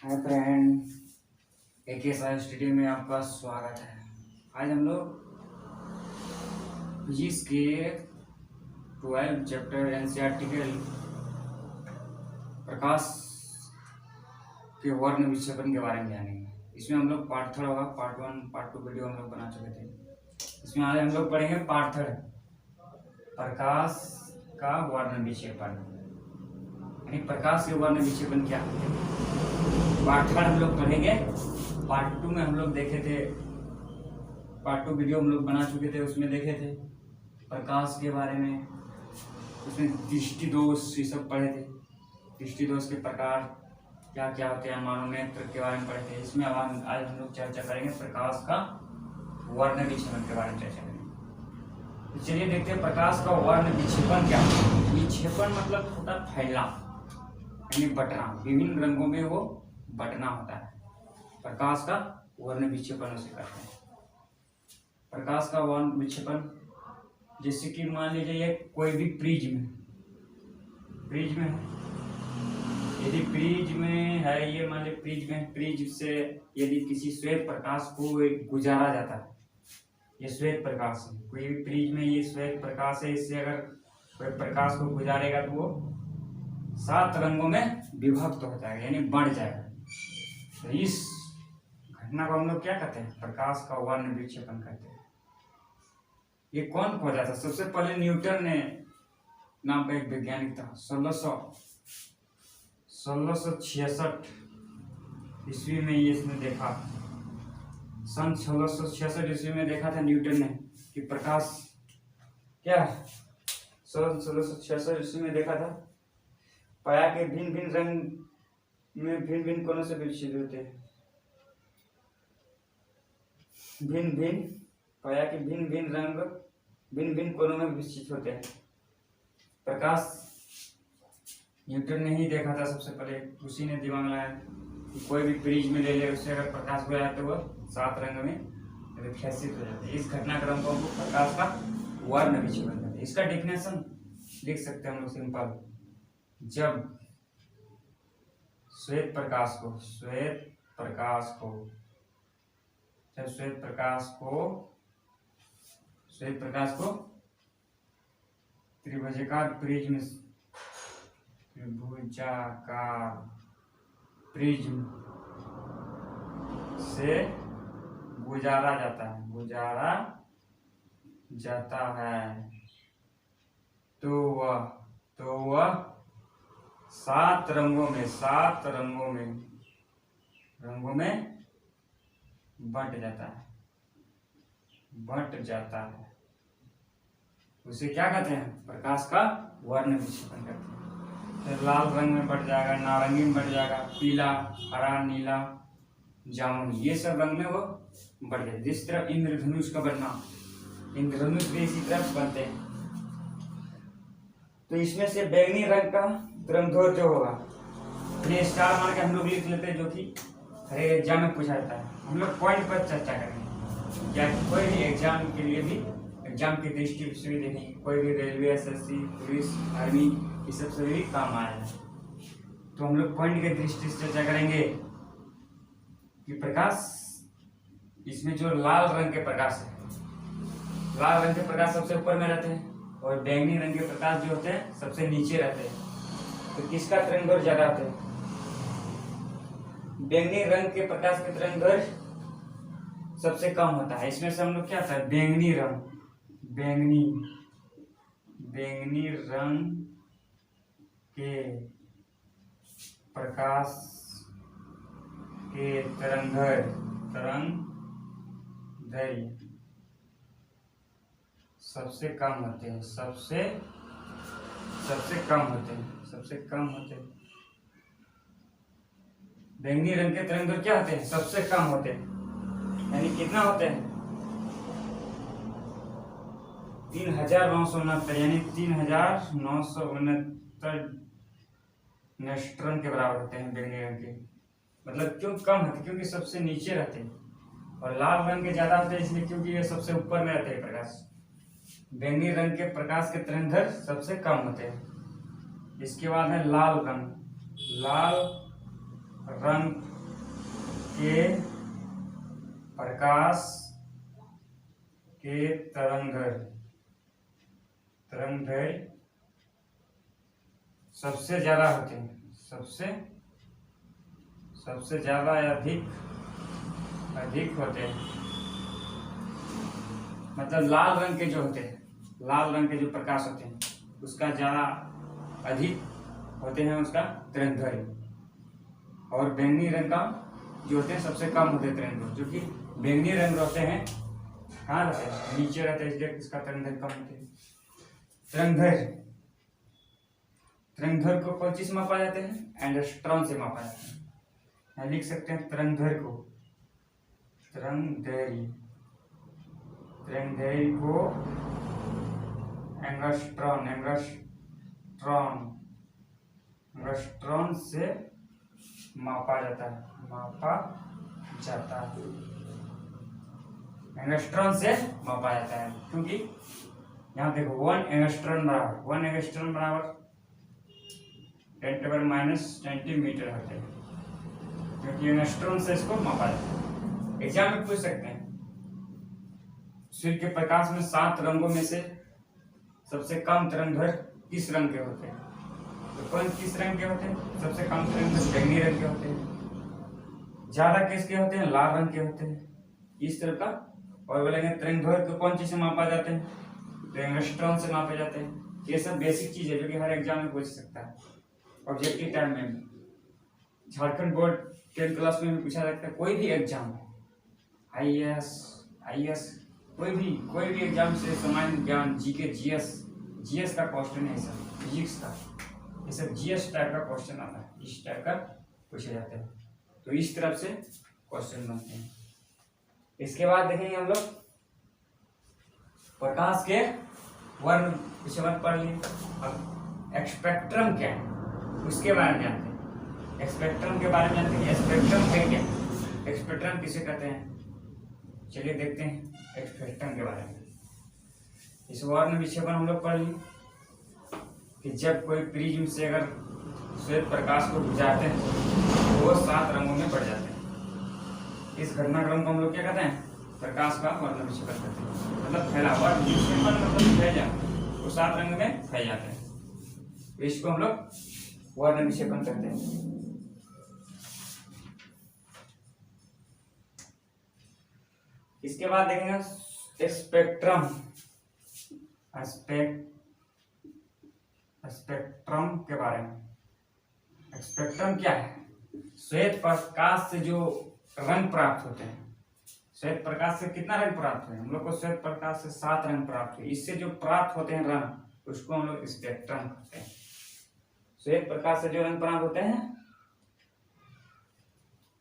Hi friend, AK study में आपका स्वागत है। आज हम लोग फिजिक्स के 12 चैप्टर NCERT के प्रकाश के वर्ण विक्षेपण के बारे में जानेंगे। इसमें हम लोग पार्ट थर्ड होगा, पार्ट 1 पार्ट 2 वीडियो हम लोग बना चुके थे। इसमें आज हम लोग पढ़ेंगे पार्ट थर्ड, प्रकाश का वर्ण विक्षेपण, यानी प्रकाश के वर्ण विक्षेपण क्या होते हैं। पार्ट थर्ड हम लोग पढ़ेंगे। पार्ट 2 में हम लोग देखे थे, पार्ट 2 वीडियो हम लोग बना चुके थे, उसमें देखे थे प्रकाश के बारे में। उसमें दृष्टि दोष ये सब पढ़े थे, दृष्टि दोष के प्रकार क्या क्या होते हैं, मानव नेत्र के बारे में पढ़े थे। इसमें आज हम लोग चर्चा करेंगे प्रकाश का वर्ण विक्षेपण के बारे में चर्चा करेंगे। तो चलिए देखते हैं प्रकाश का वर्ण विक्षेपण क्या होता है। विक्षेपण मतलब होता है फैलना, यानी बटना, विभिन्न रंगों में वो बटना होता है। प्रकाश का वर्ण विक्षेपण उसे कहते हैं। प्रकाश का वर्ण विक्षेपण जैसे कि मान लीजिए कोई भी प्रिज्म है, यदि प्रिज्म में है, ये मान लीजिए प्रिज्म है, प्रिज्म से यदि किसी श्वेत प्रकाश को गुजारा जाता है, ये श्वेत प्रकाश है, कोई भी प्रिज्म में ये श्वेत प्रकाश है, इससे अगर कोई प्रकाश को गुजारेगा तो वो 7 रंगों में विभक्त हो जाएगा, यानी बढ़ जाएगा। तो इस घटना को हम लोग क्या कहते हैं, प्रकाश का वर्ण विक्षेपण कहते हैं। ये कौन खोजा था? सबसे पहले न्यूटन ने नाम का एक वैज्ञानिक था, 1666 ईस्वी में ये इसने देखा, सन 1666 ईस्वी में देखा था न्यूटन ने कि प्रकाश क्या है। 1666 ईस्वी में देखा था, पाया के भिन्न भिन्न रंग में भिन्न भिन्न कोणों से विकसित होते हैं, पाया के भिन्न भिन्न रंग भिन्न भिन्न कोणों में विकसित होते हैं। प्रकाश न्यूटन ने ही देखा था सबसे पहले, उसी ने दिमाग लगाया कि कोई भी प्रिज्म ले ले, उससे अगर प्रकाश हो जाए तो वह 7 रंग में विकसित हो जाते हैं। इस घटनाक्रम को प्रकाश का वर्ण विक्षेपण कहते हैं। इसका डेफिनेशन लिख सकते हैं हम लोग सिंपल, जब श्वेत प्रकाश को त्रिभुजाकार प्रिज्म से गुजारा जाता है तो वह 7 रंगों में बट जाता है। उसे क्या कहते हैं? प्रकाश का वर्ण विक्षेपण कहते हैं। फिर लाल रंग में बट जाएगा, नारंगी में बट जाएगा, पीला, हरा, नीला, जामुनी, ये सब रंग में वो बढ़ जाए। जिस तरह इंद्रधनुष का बनना, इंद्रधनुष भी इसी तरह बनते हैं। तो इसमें से बैंगनी रंग का तरंगदैर्घ्य जो होगा, ये स्टार मान के हम लोग लिख लेते हैं, जो कि हर एग्जाम में पूछा जाता है। हम लोग पॉइंट पर चर्चा करेंगे, या कोई भी एग्जाम के लिए भी, एग्जाम की दृष्टि से भी देखेंगे, कोई भी रेलवे, SSC, पुलिस, आर्मी, ये सब से भी काम आया है। तो हम लोग पॉइंट की दृष्टि से चर्चा करेंगे कि प्रकाश, इसमें जो लाल रंग के प्रकाश है, लाल रंग के प्रकाश सबसे ऊपर में रहते हैं, और बैंगनी रंग के प्रकाश जो होते हैं सबसे नीचे रहते हैं। तो किसका तरंगदैर्घ्य ज्यादा होता है? बैंगनी रंग के प्रकाश के तरंगदैर्घ्य सबसे कम होता है। इसमें से हम लोग क्या था, बैंगनी रंग के प्रकाश के तरंगदैर्घ्य सबसे कम होते हैं, सबसे कम होते हैं। बैंगनी रंग के तरंगदैर्घ्य क्या होते हैं? सबसे कम होते हैं, यानी कितना होते हैं? 3969, यानी 3969 नेस्ट्रॉन के बराबर होते हैं बैंगनी रंग के। मतलब क्यों कम होते? क्योंकि सबसे नीचे रहते हैं। और लाल रंग के ज्यादा होते हैं, इसलिए क्योंकि ये सबसे ऊपर में रहते हैं प्रकाश। बैंगनी रंग के प्रकाश के तरंगदैर्घ्य सबसे कम होते हैं। इसके बाद है लाल रंग के प्रकाश के तरंगदैर्घ्य सबसे ज्यादा होते हैं, सबसे ज्यादा अधिक होते हैं। मतलब लाल रंग के जो होते हैं, लाल रंग के जो प्रकाश होते हैं उसका ज्यादा अधिक होते हैं उसका तरंगदैर्घ्य, और बैंगनी रंग का जो होते हैं सबसे कम होते हैं तरंगदैर्घ्य। जो कि बैंगनी रंग होते हैं कहाँ रहते हैं, नीचे रहते हैं, इसलिए इसका तरंगदैर्घ्य कम होते हैं। तरंगदैर्घ्य को कौन चीज से मापा जाते हैं, एंगस्ट्रॉम से मापा जाता है। यहाँ लिख सकते हैं तरंगदैर्घ्य को एंगस्ट्रॉम से मापा जाता है, एंगस्ट्रॉम से मापा जाता है। क्योंकि यहाँ देखो 1 एंगस्ट्रॉम बराबर 10⁻⁻20 मीटर होते हैं, क्योंकि एंगस्ट्रॉम से इसको मापा जाता है। एग्जाम में पूछ सकते हैं सूर्य के प्रकाश में 7 रंगों में से सबसे कम तरंगदैर्घ्य किस रंग के होते हैं, तो कौन किस रंग के होते हैं, सबसे कम तरंगदैर्घ्य बैंगनी रंग के होते हैं, ज्यादा किसके होते हैं, लाल रंग के होते हैं, इस तरह का। और बोलेंगे तरंगदैर्घ्य को कौन चीज से मापा जाते हैं, तो एंगस्ट्रॉम से मापे जाते हैं। ये सब बेसिक चीज है जो कि हर एग्जाम में पूछ सकता है, ऑब्जेक्टिव टाइम में। झारखंड बोर्ड 10th क्लास में पूछा जाता है, कोई भी एग्जाम IAS कोई भी एग्जाम से सामान्य ज्ञान, जीके, जीएस का क्वेश्चन है, सब फिजिक्स का, ये सब जीएस टाइप का क्वेश्चन आता है, इस टाइप का पूछे जाते हैं। तो इस तरफ से क्वेश्चन बनते हैं। इसके बाद देखेंगे हम लोग प्रकाश के वर्ण विषय पढ़ लिए। अब स्पेक्ट्रम क्या है उसके बारे में जानते हैं। स्पेक्ट्रम के बारे में जानते हैं, स्पेक्ट्रम क्या है, स्पेक्ट्रम किसे कहते हैं, चलिए देखते हैं स्पेक्ट्रम के बारे में। इस वर्ण विक्षेपण हम लोग पढ़ लिए कि जब कोई प्रिज्म से अगर श्वेत प्रकाश को गुजारते हैं तो वो 7 रंगों में बढ़ जाते हैं। इस घटनाक्रम को हम लोग क्या कहते हैं, प्रकाश का वर्ण विक्षेपण कहते हैं। मतलब फैला हुआ विक्षेपण, मतलब फैल जाता, वो 7 रंग में फैल जाते हैं, इसको हम लोग वर्ण विक्षेपण कहते हैं। इसके बाद देखेंगे स्पेक्ट्रम के बारे में। स्पेक्ट्रम क्या है, श्वेत प्रकाश से जो रंग प्राप्त होते हैं। श्वेत प्रकाश से कितना रंग प्राप्त हुए, हम लोग को श्वेत प्रकाश से 7 रंग प्राप्त हुए। इससे जो प्राप्त होते हैं रंग, उसको हम लोग स्पेक्ट्रम कहते हैं। श्वेत प्रकाश से जो रंग प्राप्त होते हैं,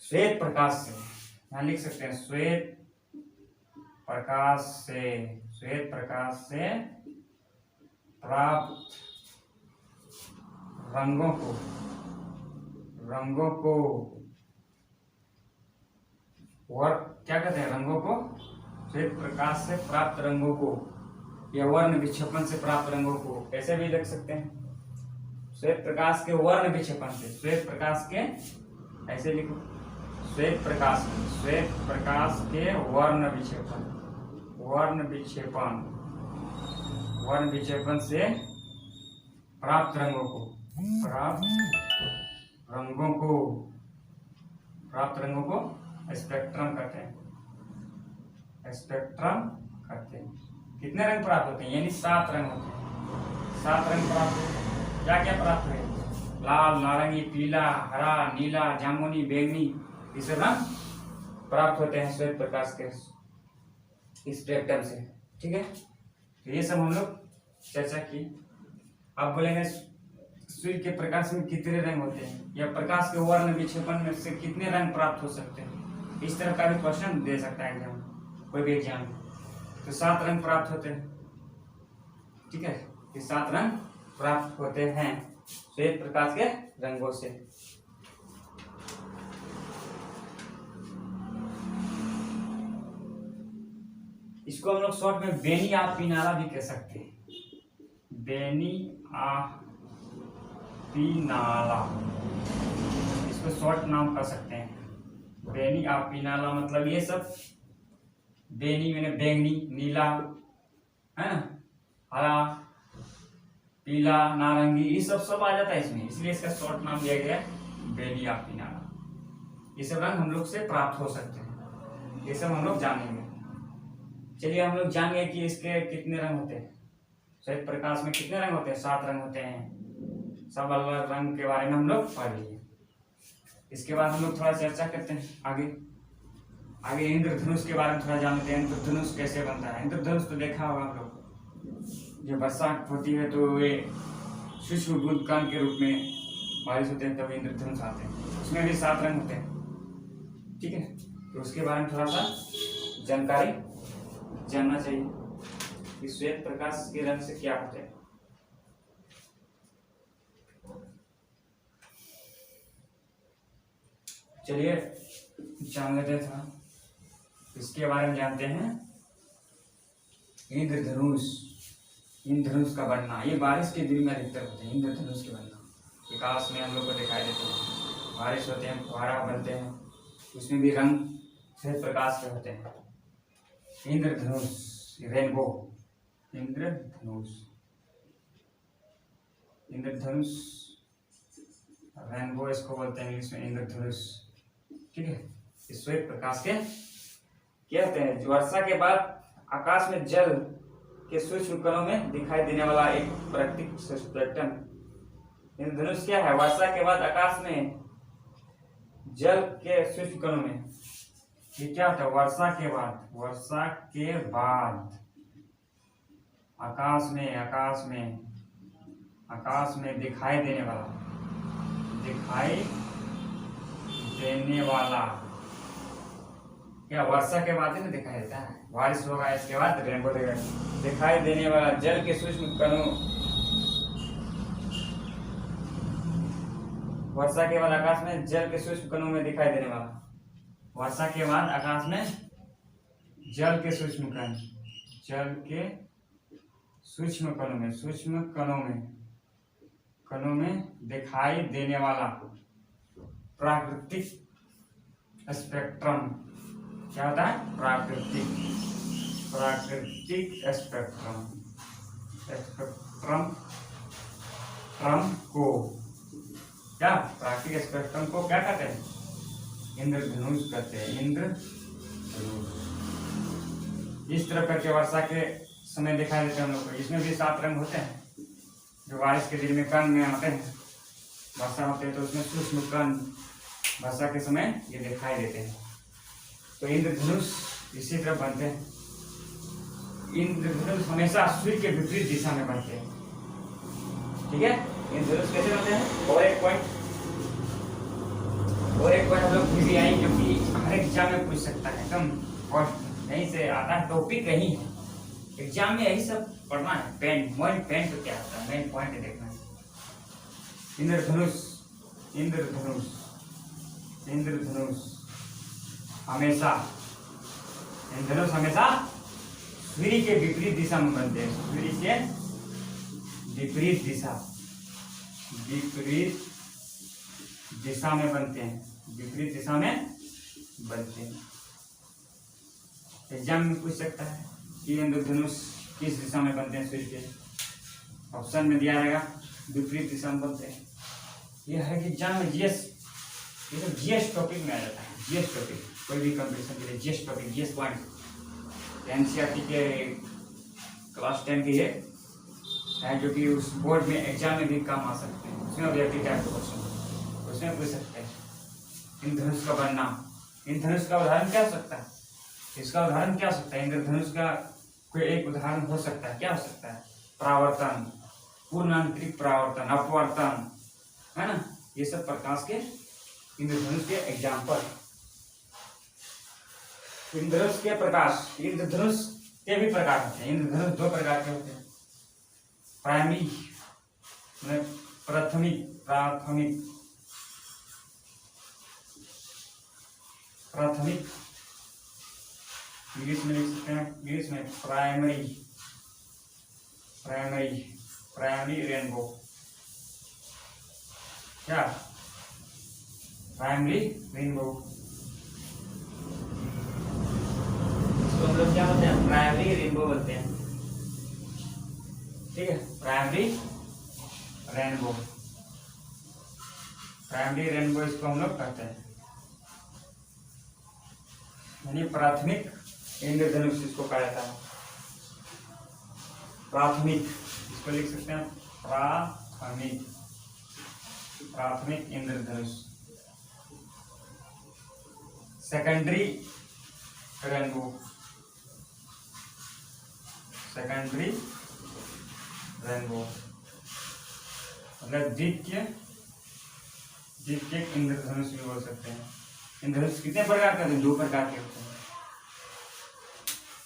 श्वेत प्रकाश से, यहाँ लिख सकते हैं श्वेत प्रकाश से प्राप्त रंगों को क्या कहते हैं, रंगों को, श्वेत प्रकाश से प्राप्त रंगों को या वर्ण विक्षेपण से प्राप्त रंगों को ऐसे भी लिख सकते हैं। श्वेत प्रकाश के वर्ण विक्षेपण से, श्वेत प्रकाश के ऐसे लिखो, श्वेत प्रकाश के वर्ण विक्षेपण से प्राप्त रंगों को स्पेक्ट्रम कहते हैं। कितने रंग प्राप्त होते हैं, यानी 7 रंग होते हैं। 7 रंग प्राप्त होते हैं। क्या क्या प्राप्त हुए, लाल, नारंगी, पीला, हरा, नीला, जामुनी, बैंगनी, ये सब रंग प्राप्त होते हैं श्वेत प्रकाश के स्पेक्ट्रम से। ठीक है, तो ये सब हम लोग चर्चा की। अब बोलेंगे सूर्य के प्रकाश में कितने रंग होते हैं, या प्रकाश के वर्ण विक्षेपण में से कितने रंग प्राप्त हो सकते हैं। इस तरह का भी क्वेश्चन दे सकता है एग्जाम, कोई भी एग्जाम। तो 7 रंग प्राप्त होते हैं। ठीक है, ये 7 रंग प्राप्त होते हैं श्वेत प्रकाश के रंगों से। इसको हम लोग शॉर्ट में बेनियापीनाला भी कह सकते हैं। बेनियापीनाला, इसको शॉर्ट नाम कह सकते हैं। बेनी आपीनाला मतलब ये सब, बेनी मैंने बैंगनी, नीला है ना, हरा, पीला, नारंगी, ये सब सब आ जाता है इसमें, इसलिए इसका शॉर्ट नाम दिया गया है बेनी आपीनाला। ये सब रंग हम लोग से प्राप्त हो सकते हैं, ये सब हम लोग जानेंगे। चलिए हम लोग जान गए कि इसके कितने रंग होते हैं, श्वेत प्रकाश में कितने रंग होते हैं, 7 रंग होते हैं। सब अलग अलग रंग के बारे में हम लोग पढ़ लिए। इसके बाद हम लोग थोड़ा चर्चा करते हैं आगे इंद्रधनुष के बारे में थोड़ा जानते हैं। इंद्रधनुष कैसे बनता है? इंद्रधनुष तो देखा होगा हम लोग, जब बरसात होती है तो वे सूक्ष्म बूंद कण के रूप में बारिश होते हैं, तब इंद्रधनुष आते हैं। उसमें भी 7 रंग होते हैं, ठीक है। तो उसके बारे में थोड़ा सा जानकारी जानना चाहिए कि श्वेत प्रकाश के रंग से क्या होता है। चलिए जान लेते था, इसके बारे में जानते हैं। इंद्रधनुष, इंद्रधनुष का बनना, ये बारिश के दिन में अधिकतर होते हैं। इंद्रधनुष के बनना विकास में हम लोग को दिखाई देते हैं, बारिश होते हैं, फुहारा बनते हैं, उसमें भी रंग श्वेत प्रकाश के होते हैं। इंद्रधनुष, रेनबो, इंद्रधनुष, इंद्रधनुष, रेनबो इसको बोलते हैं इंग्लिश में, इंद्रधनुष, ठीक है। इस श्वेत प्रकाश के क्या होते हैं? वर्षा के बाद आकाश में जल के सूक्ष्म कणों में दिखाई देने वाला एक प्राकृतिक स्पेक्ट्रम। इंद्रधनुष क्या है? वर्षा के बाद आकाश में जल के सूक्ष्म कणों में, ये क्या होता है? वर्षा के बाद, वर्षा के बाद आकाश में दिखाई देने वाला क्या वर्षा के बाद ही ना दिखाई देता है? बारिश होगा, इसके बाद रेनबो दिखाई देने वाला जल के सूक्ष्म कणों, वर्षा के बाद आकाश में जल के सूक्ष्म कणों में दिखाई देने वाला, वर्षा के बाद आकाश में जल के सूक्ष्म कण, जल के सूक्ष्म कणों में दिखाई देने वाला प्राकृतिक स्पेक्ट्रम। क्या होता है? प्राकृतिक स्पेक्ट्रम को क्या, प्राकृतिक स्पेक्ट्रम को क्या कहते हैं? इंद्रधनुष कहते हैं, इंद्रधनुष। इस तरह करके वर्षा के समय दिखाई देते हैं हम लोग को। इसमें भी 7 रंग होते हैं, जो बारिश के दिन में कण में आते हैं। वर्षा होते हैं तो उसमें सूक्ष्म कण वर्षा के समय ये दिखाई देते हैं। तो इंद्रधनुष इसी तरह बनते हैं। इंद्रधनुष हमेशा सूर्य के विपरीत दिशा में बनते हैं, ठीक है। इंद्रधनुष कैसे बनते हैं? और एक पॉइंट हम लोग भी आएंगे, क्योंकि हर एग्जाम में पूछ सकता है एकदम, और यहीं से आता है टॉपिक, यही है एग्जाम में, यही सब पढ़ना है। पेन तो क्या होता है, मेन पॉइंट देखना है। इंद्रधनुष हमेशा सूर्य के विपरीत दिशा में बनते हैं। सूर्य के विपरीत दिशा में बनते हैं, एग्जाम में पूछ सकता है कि इंद्रधनुष किस दिशा में बनते हैं सूर्य के। ऑप्शन में दिया रहेगा विपरीत दिशा में बनते हैं। ये है कि एग्जाम में जीएस, ये तो जीएस टॉपिक में आ जाता है। जीएस टॉपिक कोई भी कंपटीशन के लिए GS topic, GS point NCERT के क्लास 10 की है, जो कि उस बोर्ड में एग्जाम में भी काम आ सकते हैं। उसमें ऑब्जेक्टिव टाइप का क्वेश्चन उसमें पूछ सकते हैं। इंद्रधनुष का बनना, इंद्रधनुष का उदाहरण क्या हो सकता है? इसका उदाहरण क्या हो सकता है? इंद्रधनुष का कोई एक उदाहरण हो सकता है, क्या हो सकता है? परावर्तन, पूर्ण आंतरिक परावर्तन, अपवर्तन, है ना, ये सब प्रकाश के इंद्रधनुष के एग्जाम्पल। इंद्रधनुष के प्रकाश, इंद्रधनुष के भी प्रकार होते हैं। इंद्रधनुष 2 प्रकार के होते हैं। प्राथमिक इंग्लिश में लिख सकते हैं, इंग्लिश में प्राइमरी रेनबो, क्या प्राइमरी रेनबो, इसको हम लोग क्या बोलते हैं, प्राइमरी रेनबो बोलते हैं। ठीक है, प्राइमरी रेनबो, प्राइमरी रेनबो इसको हम लोग कहते हैं, यानी प्राथमिक इंद्रधनुष इसको कहा जाता है। प्राथमिक, इसको लिख सकते हैं प्राथमिक, प्राथमिक इंद्रधनुष। सेकेंडरी रेनबो, सेकेंडरी रेनबो मतलब द्वितीय, द्वितीय इंद्रधनुष भी बोल सकते हैं। इंद्रधनुष कितने प्रकार के होते हैं, 2 प्रकार के होते हैं।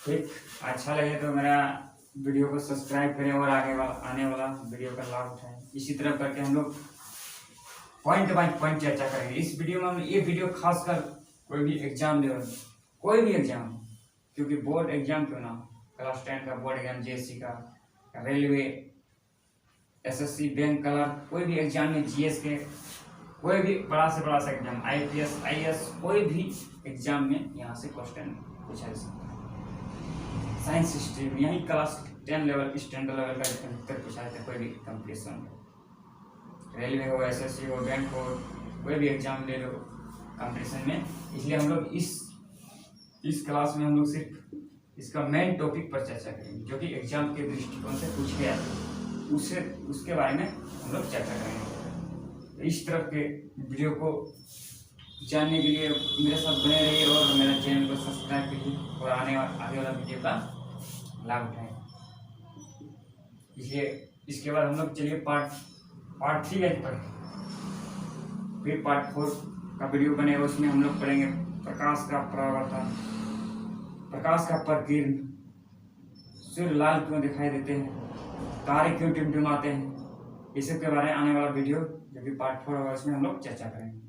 ठीक, अच्छा लगे तो मेरा वीडियो को सब्सक्राइब करें और आने वाला वीडियो का लाभ उठाएं। इसी तरह करके हम लोग पॉइंट बाय पॉइंट चर्चा करेंगे इस वीडियो में। हम ये वीडियो खासकर कोई भी एग्जाम दे, कोई भी एग्जाम, क्योंकि बोर्ड एग्जाम क्यों ना, क्लास 10 का बोर्ड एग्जाम, जीएससी का, रेलवे, एसएससी, बैंक क्लर्क, कोई भी एग्जाम में, जीएस के कोई भी बड़ा से बड़ा सा एग्जाम, आईपीएस, आईएएस, कोई भी एग्जाम में यहाँ से क्वेश्चन पूछा जा सकता है। साइंस स्ट्रीम, यही क्लास 10 लेवल, स्टैंडर्ड लेवल का उत्तर पूछा जाता है कोई भी कंपटीशन में, रेलवे हो, एसएससी हो, बैंक हो, कोई भी एग्जाम ले लो कंपटीशन में। इसलिए हम लोग इस क्लास में हम लोग सिर्फ इसका मेन टॉपिक पर चर्चा करेंगे, जो कि एग्जाम के दृष्टिकोण से पूछ गया है, उसके बारे में हम लोग चर्चा करेंगे। तो इस तरह के वीडियो को जानने के लिए मेरे साथ बने रहिए और मेरे चैनल को सब्सक्राइब कीजिए और आगे वाला वीडियो का लाभ उठाएं। इसलिए इसके बाद हम लोग चलिए पार्ट 3 आज पढ़ेंगे, फिर पार्ट 4 का वीडियो बनेगा, उसमें हम लोग पढ़ेंगे प्रकाश का परावर्तन, प्रकाश का प्रकीर्ण, सूर्य लाल क्यों दिखाई देते हैं, तारे क्यों टिमटिमाते हैं, इस सब के बारे में आने वाला वीडियो जो कि पार्ट 4 होगा, इसमें हम लोग चर्चा करेंगे।